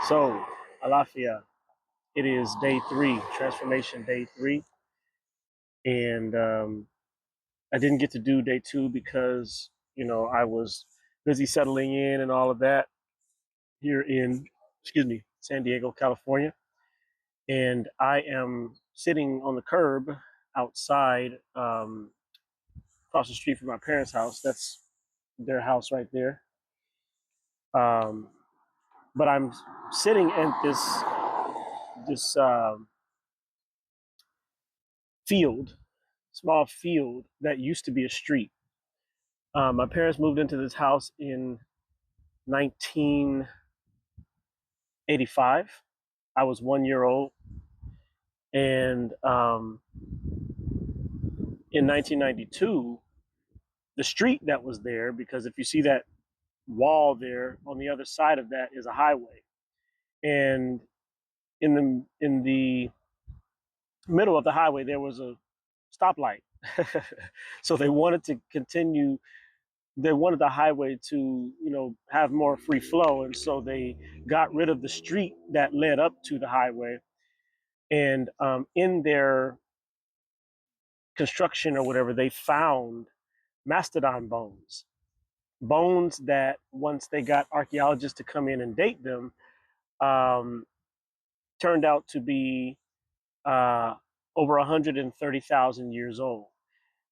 So, Alafia, it is day three, transformation day three. And I didn't get to do day two because, I was busy settling in and all of that here in, San Diego, California. And I am sitting on the curb outside, across the street from my parents' house. That's their house right there. Um, but I'm sitting at this field, small field that used to be a street. My parents moved into this house in 1985. I was 1 year old. And in 1992, the street that was there, because if you see that wall there, on the other side of that is a highway. And in the middle of the highway, there was a stoplight. So they wanted the highway to, have more free flow. And so they got rid of the street that led up to the highway. And in their construction or whatever, they found mastodon bones that, once they got archaeologists to come in and date them, um, turned out to be uh, over 130,000 years old.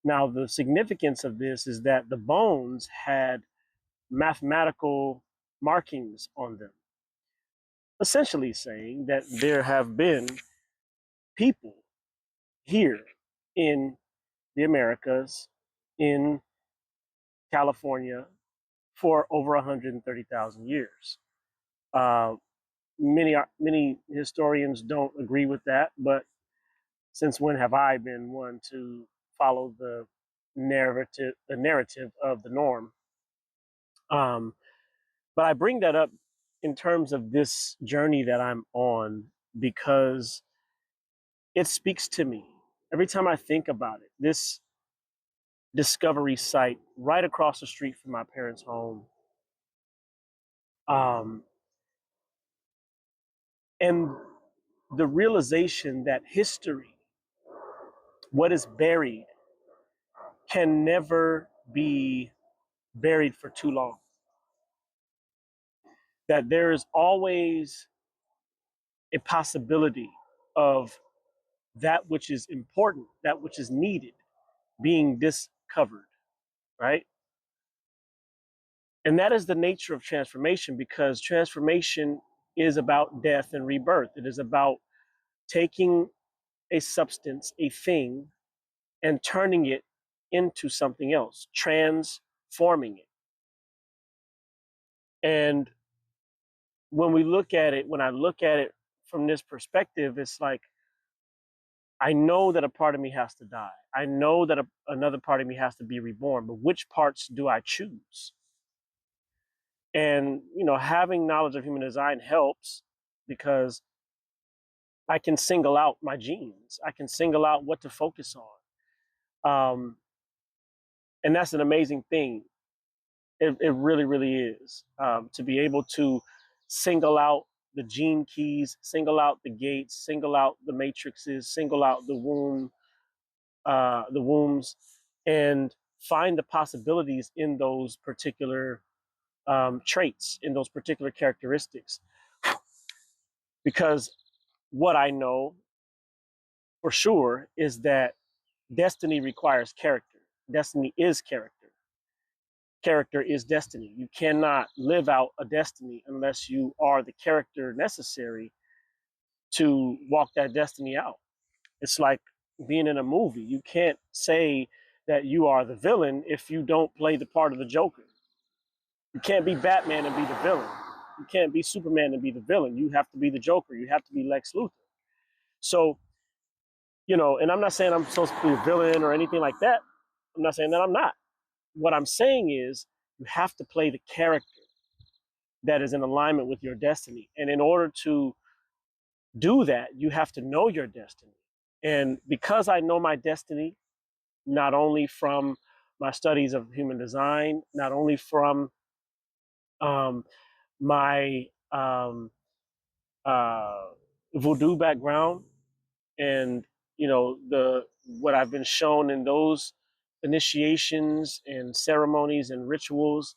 Now, the significance of this is that the bones had mathematical markings on them, essentially saying that there have been people here in the Americas, in California, for over 130,000 years. Uh, many historians don't agree with that, but since when have I been one to follow the narrative of the norm? Um, but I bring that up in terms of this journey that I'm on because it speaks to me every time I think about it. This discovery site right across the street from my parents' home, um, and the realization that history, what is buried, can never be buried for too long. That there is always a possibility of that which is important, that which is needed, being discovered, right? And that is the nature of transformation, because transformation is about death and rebirth. It is about taking a substance, a thing, and turning it into something else, transforming it. And when I look at it from this perspective, it's like, I know that a part of me has to die. I know that another part of me has to be reborn, but which parts do I choose? And, having knowledge of human design helps, because I can single out my genes. I can single out what to focus on. Um, and that's an amazing thing. It really, really is, to be able to single out the gene keys, single out the gates, single out the matrices, single out the wombs, and find the possibilities in those particular traits, in those particular characteristics. Because what I know for sure is that destiny requires character. Destiny is character. Character is destiny. You cannot live out a destiny unless you are the character necessary to walk that destiny out. It's like being in a movie. You can't say that you are the villain if you don't play the part of the Joker. You can't be Batman and be the villain. You can't be Superman and be the villain. You have to be the Joker. You have to be Lex Luthor. So, and I'm not saying I'm supposed to be a villain or anything like that. I'm not saying that I'm not. What I'm saying is, you have to play the character that is in alignment with your destiny. And in order to do that, you have to know your destiny. And because I know my destiny, not only from my studies of human design, not only from my voodoo background, and the what I've been shown in those initiations and ceremonies and rituals,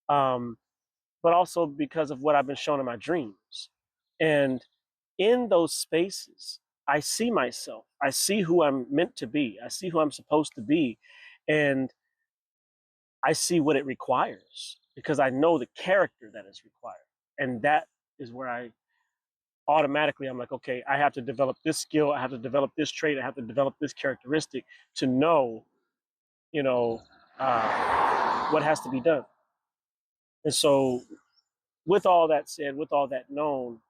um, but also because of what I've been shown in my dreams. And in those spaces, I see myself. I see who I'm meant to be. I see who I'm supposed to be, and I see what it requires because I know the character that is required, and that is where I automatically I'm like, okay, I have to develop this skill, I have to develop this trait, I have to develop this characteristic to know, you know, what has to be done. And so, with all that said, with all that known,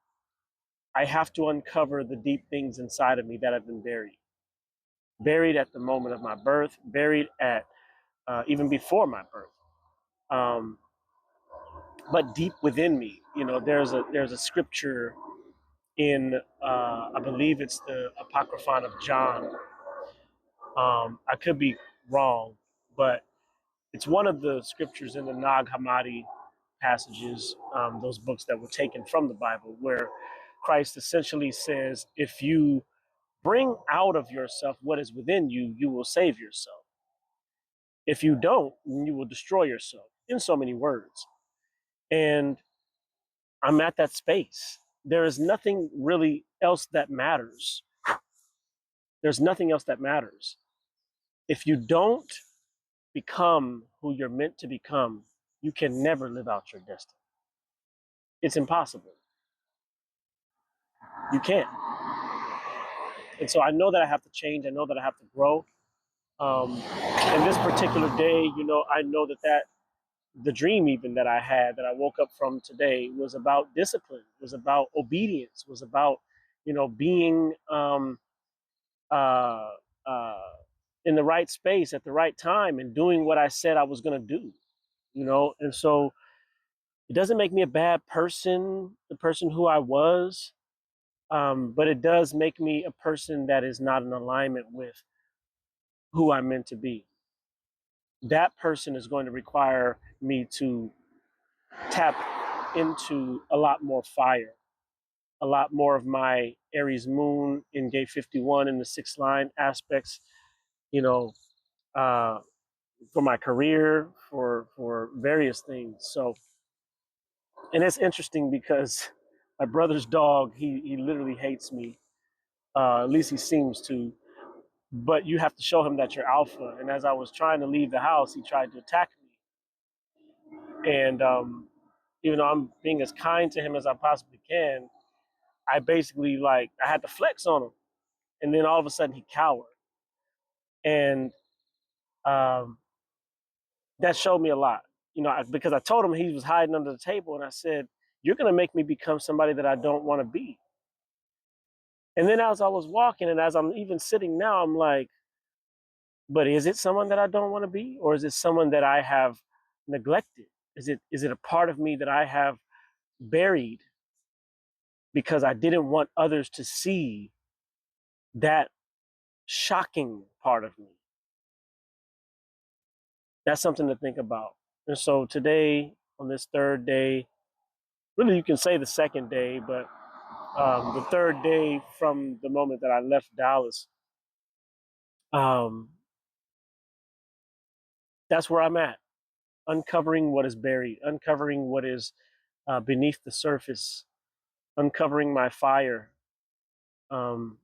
I have to uncover the deep things inside of me that have been buried at the moment of my birth, buried at even before my birth. Um, but deep within me, there's a scripture in I believe it's the Apocryphon of John. I could be wrong, but it's one of the scriptures in the Nag Hammadi passages, those books that were taken from the Bible, where Christ essentially says, if you bring out of yourself what is within you, you will save yourself. If you don't, you will destroy yourself, in so many words. And I'm at that space. There is nothing really else that matters. There's nothing else that matters. If you don't become who you're meant to become, you can never live out your destiny. It's impossible. You can't. And so I know that I have to change. I know that I have to grow. And this particular day, I know that the dream even that I had that I woke up from today was about discipline, was about obedience, was about, being uh, uh, in the right space at the right time and doing what I said I was going to do, And so it doesn't make me a bad person, the person who I was, but it does make me a person that is not in alignment with who I'm meant to be. That person is going to require me to tap into a lot more fire, a lot more of my Aries moon in gate 51 in the sixth line aspects, you know, uh, for my career, for various things. So, and it's interesting because my brother's dog, he literally hates me. At least he seems to. But you have to show him that you're alpha. And as I was trying to leave the house, he tried to attack me. And even though I'm being as kind to him as I possibly can, I basically I had to flex on him. And then all of a sudden he cowered. And um, that showed me a lot, because I told him he was hiding under the table. And I said, you're going to make me become somebody that I don't want to be. And then as I was walking and as I'm even sitting now, I'm like, but is it someone that I don't want to be? Or is it someone that I have neglected? Is it a part of me that I have buried because I didn't want others to see that shocking part of me? That's something to think about. And so today, on this third day, really you can say the second day, but the third day from the moment that I left Dallas, um, that's where I'm at, uncovering what is buried, uncovering what is beneath the surface, uncovering my fire, um,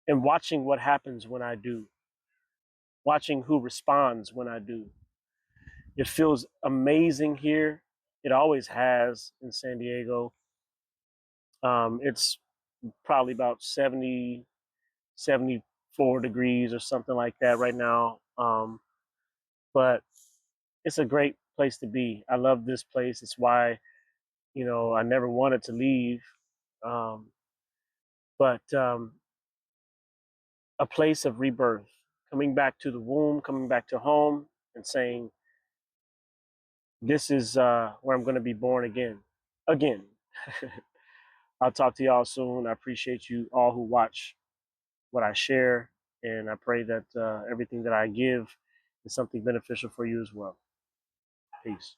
and watching what happens when I do, watching who responds when I do. It feels amazing here. It always has in San Diego. It's probably about 70, 74 degrees or something like that right now. But it's a great place to be. I love this place. It's why, I never wanted to leave. Um, but a place of rebirth, coming back to the womb, coming back to home, and saying, this is where I'm going to be born again. Again. I'll talk to y'all soon. I appreciate you all who watch what I share, and I pray that everything that I give is something beneficial for you as well. Peace.